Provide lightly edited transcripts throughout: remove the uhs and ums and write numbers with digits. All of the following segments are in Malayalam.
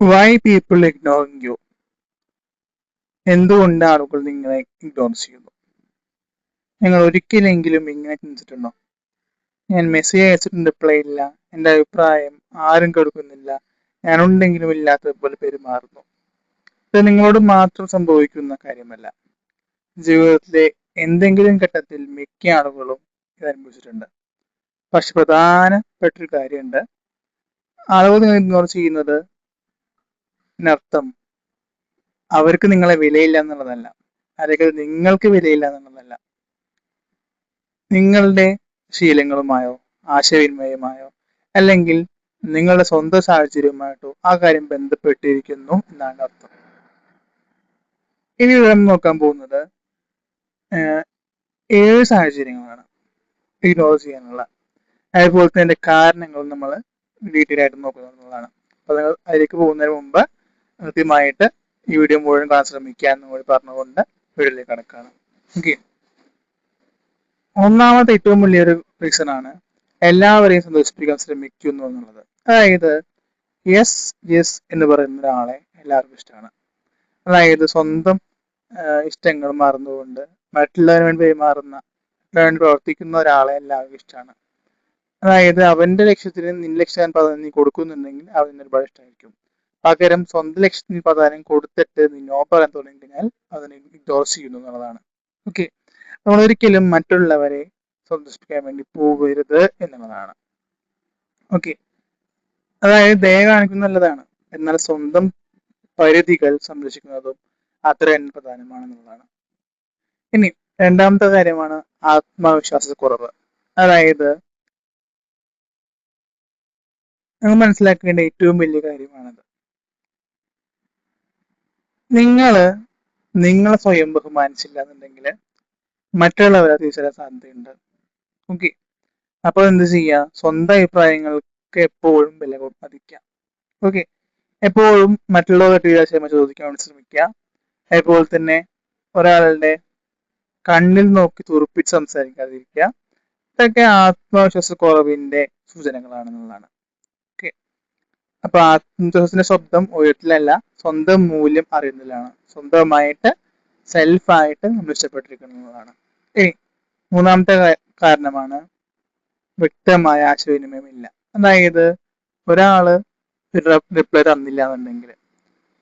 Why people ignoring U? എന്തുകൊണ്ട് ആളുകൾ നിങ്ങളെ ഇഗ്നോർ ചെയ്യുന്നു? നിങ്ങൾ ഒരിക്കലെങ്കിലും ഇങ്ങനെ ചിന്തിച്ചിട്ടുണ്ടോ? ഞാൻ മെസ്സേജ് അയച്ചിട്ടുണ്ട്, റിപ്ലൈ ഇല്ല, എൻ്റെ അഭിപ്രായം ആരും കേൾക്കുന്നില്ല, ഞാനുണ്ടെങ്കിലും ഇല്ലാത്തതുപോലെ പെരുമാറുന്നു. ഇത് നിങ്ങളോട് മാത്രം സംഭവിക്കുന്ന കാര്യമല്ല. ജീവിതത്തിലെ എന്തെങ്കിലും ഘട്ടത്തിൽ മിക്ക ആളുകളും ഇത് അനുഭവിച്ചിട്ടുണ്ട്. പക്ഷെ പ്രധാനപ്പെട്ടൊരു കാര്യമുണ്ട്. ആളുകൾ നിങ്ങൾ ഇഗ്നോർ ചെയ്യുന്നത് അർത്ഥം അവർക്ക് നിങ്ങളെ വിലയില്ല എന്നുള്ളതല്ല, അല്ലെങ്കിൽ നിങ്ങൾക്ക് വിലയില്ല എന്നുള്ളതല്ല. നിങ്ങളുടെ ശീലങ്ങളുമായോ ആശയവിനിമയമായോ അല്ലെങ്കിൽ നിങ്ങളുടെ സ്വന്തം സാഹചര്യവുമായിട്ടോ ആ കാര്യം ബന്ധപ്പെട്ടിരിക്കുന്നു എന്നാണ് അർത്ഥം. ഇനി നമ്മൾ നോക്കാൻ പോകുന്നത് 7 സാഹചര്യങ്ങളാണ് ഇഗ്നോർ ചെയ്യാനുള്ള. അതുപോലെ തന്നെ കാരണങ്ങൾ നമ്മൾ ഡീറ്റെയിൽ ആയിട്ട് നോക്കുന്നതാണ്. അപ്പൊ നിങ്ങൾ അതിലേക്ക് പോകുന്നതിന് മുമ്പ് കൃത്യമായിട്ട് ഈ വീഡിയോ മുഴുവൻ കാണാൻ ശ്രമിക്കുക എന്ന് കൂടി പറഞ്ഞുകൊണ്ട് വീഡിയോയിലേക്ക് കടക്കാണ്. ഓക്കെ, ഒന്നാമത്തെ ഏറ്റവും വലിയൊരു റീസൺ ആണ് എല്ലാവരെയും സന്തോഷിപ്പിക്കാൻ ശ്രമിക്കുന്നു എന്നുള്ളത്. അതായത് യെസ് യെസ് എന്ന് പറയുന്ന ഒരാളെ എല്ലാവർക്കും ഇഷ്ടമാണ്. അതായത് സ്വന്തം ഇഷ്ടങ്ങൾ മറന്നുകൊണ്ട് മറ്റുള്ളവന് വേണ്ടി പെരുമാറുന്ന, വേണ്ടി പ്രവർത്തിക്കുന്ന ഒരാളെ എല്ലാവർക്കും ഇഷ്ടമാണ്. അതായത് അവന്റെ ലക്ഷ്യത്തിന് നിന്റെ ലക്ഷ്യം പ്രാധാന്യം നീ കൊടുക്കുന്നുണ്ടെങ്കിൽ അവന് ഒരുപാട് ഇഷ്ടമായിരിക്കും. പകരം സ്വന്തം ലക്ഷ്യത്തിന് പ്രാധാന്യം കൊടുത്തിട്ട് നീ നോ പറയാൻ തുടങ്ങിക്കഴിഞ്ഞാൽ അതിനെ ഇഗ്നോർ ചെയ്യുന്നു എന്നുള്ളതാണ്. ഓക്കെ, നമ്മൾ ഒരിക്കലും മറ്റുള്ളവരെ സന്തോഷിപ്പിക്കാൻ വേണ്ടി പോകരുത് എന്നുള്ളതാണ്. ഓക്കെ, അതായത് ദയ കാണിക്കുന്നത് നല്ലതാണ്, എന്നാൽ സ്വന്തം പരിധികൾ സംരക്ഷിക്കുന്നതും അത്ര തന്നെ പ്രധാനമാണെന്നുള്ളതാണ്. ഇനി രണ്ടാമത്തെ കാര്യമാണ് ആത്മവിശ്വാസക്കുറവ്. അതായത് നിങ്ങൾ മനസ്സിലാക്കേണ്ട ഏറ്റവും വലിയ കാര്യമാണത്. നിങ്ങളെ സ്വയം ബഹുമാനിച്ചില്ല എന്നുണ്ടെങ്കിൽ മറ്റുള്ളവരെ തിരിച്ചറിയാൻ സാധ്യതയുണ്ട്. ഓക്കെ, അപ്പോൾ എന്ത് ചെയ്യുക? സ്വന്തം അഭിപ്രായങ്ങൾക്ക് എപ്പോഴും വില മതിക്കാം. ഓക്കെ, എപ്പോഴും മറ്റുള്ളവരുടെ ക്ഷമ ചോദിക്കാൻ വേണ്ടി ശ്രമിക്കുക. അതുപോലെ തന്നെ ഒരാളുടെ കണ്ണിൽ നോക്കി തുറപ്പിച്ച് സംസാരിക്കാതിരിക്കുക. ഇതൊക്കെ ആത്മവിശ്വാസക്കുറവിന്റെ സൂചനകളാണെന്നുള്ളതാണ്. ഓക്കെ, അപ്പൊ ആത്മവിശ്വാസത്തിന്റെ ശബ്ദം ഉയരത്തിലല്ല, സ്വന്തം മൂല്യം അറിയുന്നതിലാണ്. സ്വന്തമായിട്ട് സെൽഫായിട്ട് നമ്മൾ ഇഷ്ടപ്പെട്ടിരിക്കുന്നതാണ്. ഇനി മൂന്നാമത്തെ കാരണമാണ് വ്യക്തമായ ആശയവിനിമയം ഇല്ല. അതായത് ഒരാള് റിപ്ലൈ തന്നില്ല എന്നുണ്ടെങ്കിൽ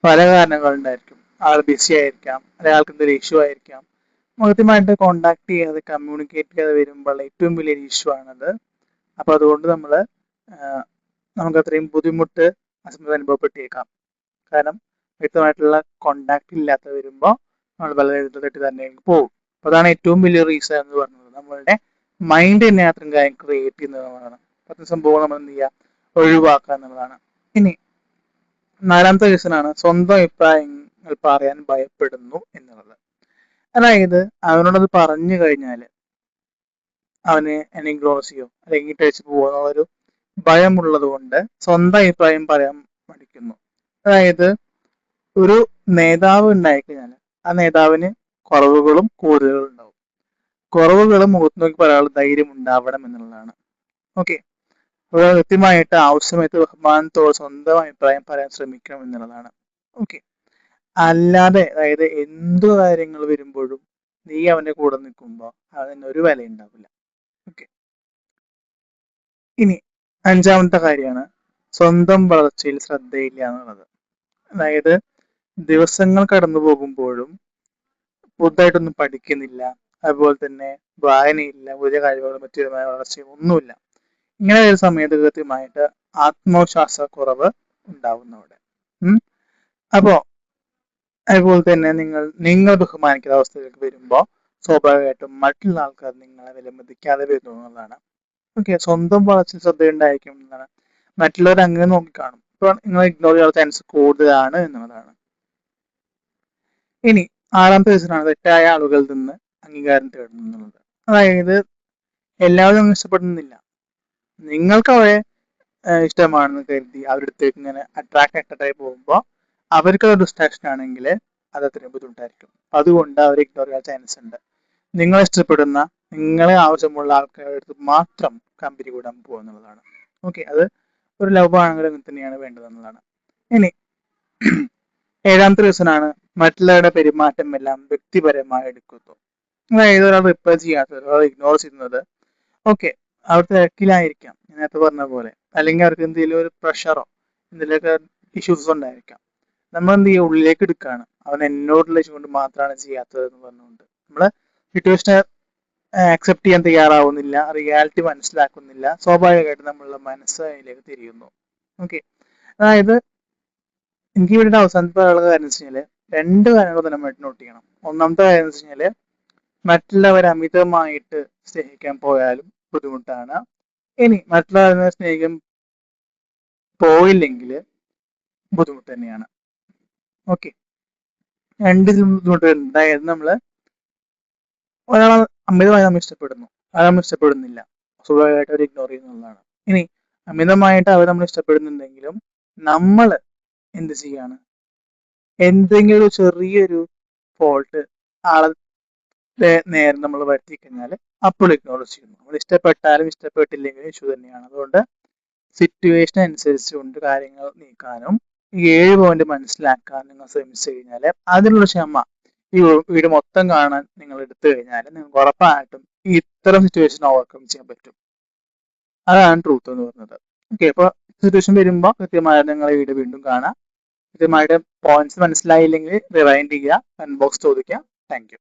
പല കാരണങ്ങളുണ്ടായിരിക്കും. ആൾ ബിസി ആയിരിക്കാം, അയാൾക്ക് എന്തൊരു ഇഷ്യൂ ആയിരിക്കാം. കൃത്യമായിട്ട് കോണ്ടാക്ട് ചെയ്യാതെ കമ്മ്യൂണിക്കേറ്റ് ചെയ്യാതെ വരുമ്പോൾ ഏറ്റവും വലിയൊരു ഇഷ്യൂ ആണത്. അപ്പൊ അതുകൊണ്ട് നമുക്ക് അത്രയും ബുദ്ധിമുട്ട് അസംതൃപ്തി അനുഭവപ്പെട്ടേക്കാം. കാരണം വ്യക്തമായിട്ടുള്ള കോണ്ടാക്ട് ഇല്ലാത്ത വരുമ്പോൾ നമ്മൾ വളരെ തെറ്റിദ്ധാരണയിലേക്ക് പോകും. അപ്പൊ അതാണ് ഏറ്റവും വലിയ റീസൺ എന്ന് പറയുന്നത്. നമ്മളുടെ മൈൻഡ് തന്നെ അത്രയും കാര്യം ക്രിയേറ്റ് ചെയ്യുന്നതാണ്. അത്തരം സംഭവം നമ്മൾ എന്ത് ചെയ്യുക? ഒഴിവാക്കുക എന്നുള്ളതാണ്. ഇനി നാലാമത്തെ റീസൺ ആണ് സ്വന്തം അഭിപ്രായങ്ങൾ പറയാൻ ഭയപ്പെടുന്നു എന്നുള്ളത്. അതായത് അവനോടത് പറഞ്ഞു കഴിഞ്ഞാൽ അവന് എന്നെ ഇഗ്നോർ ചെയ്യോ അല്ലെങ്കിൽ കഴിച്ചു പോവോ എന്നുള്ളൊരു ഭയമുള്ളത് കൊണ്ട് സ്വന്തം അഭിപ്രായം പറയാൻ മടിക്കുന്നു. അതായത് ഒരു നേതാവ് ഉണ്ടായിക്കഴിഞ്ഞാൽ ആ നേതാവിന് കുറവുകളും കൂടുതലുകളും ഉണ്ടാവും. കുറവുകൾ മുഖത്ത് നോക്കി പറയാനുള്ള ധൈര്യം ഉണ്ടാവണം എന്നുള്ളതാണ്. ഓക്കെ, കൃത്യമായിട്ട് ആവശ്യമായിട്ട് ബഹുമാനത്തോടെ സ്വന്തം അഭിപ്രായം പറയാൻ ശ്രമിക്കണം എന്നുള്ളതാണ്. ഓക്കെ, അല്ലാതെ അതായത് എന്തു കാര്യങ്ങൾ വരുമ്പോഴും നീ അവന്റെ കൂടെ നിൽക്കുമ്പോൾ അതിനൊരു വില ഉണ്ടാവില്ല. ഓക്കെ, ഇനി അഞ്ചാമത്തെ കാര്യമാണ് സ്വന്തം വളർച്ചയിൽ ശ്രദ്ധയില്ല എന്നുള്ളത്. അതായത് ദിവസങ്ങൾ കടന്നു പോകുമ്പോഴും പുതുതായിട്ടൊന്നും പഠിക്കുന്നില്ല, അതുപോലെ തന്നെ വായനയില്ല, പുതിയ കഴിവുകളും മറ്റു വളർച്ചയും ഒന്നുമില്ല. ഇങ്ങനെ ഒരു സമയത്ത് കൃത്യമായിട്ട് ആത്മവിശ്വാസക്കുറവ് ഉണ്ടാവുന്നവിടെ. അപ്പോ അതുപോലെ തന്നെ നിങ്ങൾ ബഹുമാനിക്കുന്ന അവസ്ഥയിലേക്ക് വരുമ്പോൾ സ്വാഭാവികമായിട്ടും മറ്റുള്ള ആൾക്കാർ നിങ്ങളെ വിലമതിക്കാതെ വരുന്നു എന്നുള്ളതാണ്. ഓക്കെ, സ്വന്തം വളർച്ചയിൽ ശ്രദ്ധയുണ്ടായിരിക്കും എന്നതാണ്. മറ്റുള്ളവർ അങ്ങനെ നോക്കിക്കാണും. ഇപ്പോൾ നിങ്ങൾ ഇഗ്നോർ ചെയ്യാനുള്ള ചാൻസ് കൂടുതലാണ് എന്നുള്ളതാണ്. ഇനി ആറാമത്തെ റീസണാണ് തെറ്റായ ആളുകളിൽ നിന്ന് അംഗീകാരം തേടുന്നു എന്നുള്ളത്. അതായത് എല്ലാവരും ഇഷ്ടപ്പെടുന്നില്ല. നിങ്ങൾക്ക് അവരെ ഇഷ്ടമാണെന്ന് കരുതി അവരുടെ അടുത്തേക്ക് ഇങ്ങനെ അട്രാക്റ്റായി പോകുമ്പോൾ അവർക്ക് ഡിസ്ട്രാക്ഷൻ ആണെങ്കിൽ അത് അത്രയും ബുദ്ധിമുട്ടായിരിക്കും. അതുകൊണ്ട് അവർ ഇഗ്നോർ ചെയ്യാൻ ചാൻസ് ഉണ്ട്. നിങ്ങളെ ഇഷ്ടപ്പെടുന്ന, നിങ്ങളെ ആവശ്യമുള്ള ആൾക്കാരുടെ അടുത്ത് മാത്രം കമ്പനി കൂടാൻ പോകുന്നുള്ളതാണ്. ഓക്കെ, അത് ഒരു ലവ് ആണെങ്കിലും അങ്ങനെ തന്നെയാണ് വേണ്ടത് എന്നുള്ളതാണ്. ഇനി ഏഴാമത്തെ റീസണാണ് മറ്റുള്ളവരുടെ പെരുമാറ്റം എല്ലാം വ്യക്തിപരമായി എടുക്കുന്നു. അതായത് ഒരാൾ റിപ്ലൈ ചെയ്യാത്തത്, ഒരാൾ ഇഗ്നോർ ചെയ്യുന്നത്, ഓക്കെ അവർ തിരക്കിലായിരിക്കാം നേരത്തെ പറഞ്ഞ പോലെ, അല്ലെങ്കിൽ അവർക്ക് എന്തെങ്കിലും ഒരു പ്രഷറോ എന്തെങ്കിലുമൊക്കെ ഇഷ്യൂസ് ഉണ്ടായിരിക്കാം. നമ്മൾ എന്ത് ചെയ്യുക, ഉള്ളിലേക്ക് എടുക്കുകയാണ്, അവൻ എന്നോടുള്ള ഇഷ്യൂ കൊണ്ട് മാത്രമാണ് ചെയ്യാത്തത് എന്ന് പറഞ്ഞുകൊണ്ട് നമ്മൾ സിറ്റുവേഷനെ ആക്സെപ്റ്റ് ചെയ്യാൻ തയ്യാറാവുന്നില്ല, റിയാലിറ്റി മനസ്സിലാക്കുന്നില്ല, സ്വാഭാവികമായിട്ട് നമ്മളുടെ മനസ്സ് അതിലേക്ക് തിരിയുന്നു. ഓക്കെ, അതായത് എനിക്ക് ഇവിടെ അവസാനത്തെ പറയാനുള്ള കാര്യം എന്ന് വെച്ച് കഴിഞ്ഞാൽ രണ്ട് കാര്യങ്ങൾ തന്നെ നോട്ട് ചെയ്യണം. ഒന്നാമത്തെ കാര്യം എന്ന് വെച്ച് കഴിഞ്ഞാൽ മറ്റുള്ളവരെ അമിതമായിട്ട് സ്നേഹിക്കാൻ പോയാലും ബുദ്ധിമുട്ടാണ്. ഇനി മറ്റുള്ളവരെ സ്നേഹിക്കാൻ പോയില്ലെങ്കിൽ ബുദ്ധിമുട്ട് തന്നെയാണ്. ഓക്കെ, രണ്ട് ബുദ്ധിമുട്ട് വരുന്നുണ്ട്. അതായത് നമ്മള് ഒരാളെ അമിതമായി നമ്മൾ ഇഷ്ടപ്പെടുന്നു, അത് നമ്മൾ ഇഷ്ടപ്പെടുന്നില്ല, സ്വാഭാവികമായിട്ട് അവർ ഇഗ്നോർ ചെയ്യുന്നതാണ്. ഇനി അമിതമായിട്ട് അവർ നമ്മൾ ഇഷ്ടപ്പെടുന്നുണ്ടെങ്കിലും നമ്മൾ എന്ത് ചെയ്യാണ്, എന്തെങ്കിലും ഒരു ചെറിയൊരു ഫോൾട്ട് ആളെ നേരെ നമ്മൾ വരുത്തി കഴിഞ്ഞാൽ അപ്പോൾ ഇഗ്നോർ ചെയ്യുന്നു. നമ്മൾ ഇഷ്ടപ്പെട്ടാലും ഇഷ്ടപ്പെട്ടില്ലെങ്കിലും ഇഷ്യൂ തന്നെയാണ്. അതുകൊണ്ട് സിറ്റുവേഷൻ അനുസരിച്ചുകൊണ്ട് കാര്യങ്ങൾ നീക്കാനും ഈ 7 പോയിന്റ് മനസ്സിലാക്കാൻ നിങ്ങൾ ശ്രമിച്ചു കഴിഞ്ഞാൽ, അതിനുള്ള ക്ഷമ ഈ വീട് മൊത്തം കാണാൻ നിങ്ങൾ എടുത്തു കഴിഞ്ഞാൽ നിങ്ങൾക്ക് ഉറപ്പായിട്ടും ഈ ഇത്തരം സിറ്റുവേഷൻ ഓവർകം ചെയ്യാൻ പറ്റും. അതാണ് ട്രൂത്ത് എന്ന് പറയുന്നത്. ഓക്കെ, അപ്പോൾ സിറ്റുവേഷൻ വരുമ്പോൾ കൃത്യമായി നിങ്ങൾ ഈ വീഡിയോ വീണ്ടും കാണാം. കൃത്യമായിട്ട് പോയിന്റ്സ് മനസ്സിലായില്ലെങ്കിൽ റിവൈൻഡ് ചെയ്യുക, കമന്റ് ബോക്സ് ചോദിക്കുക. Thank you.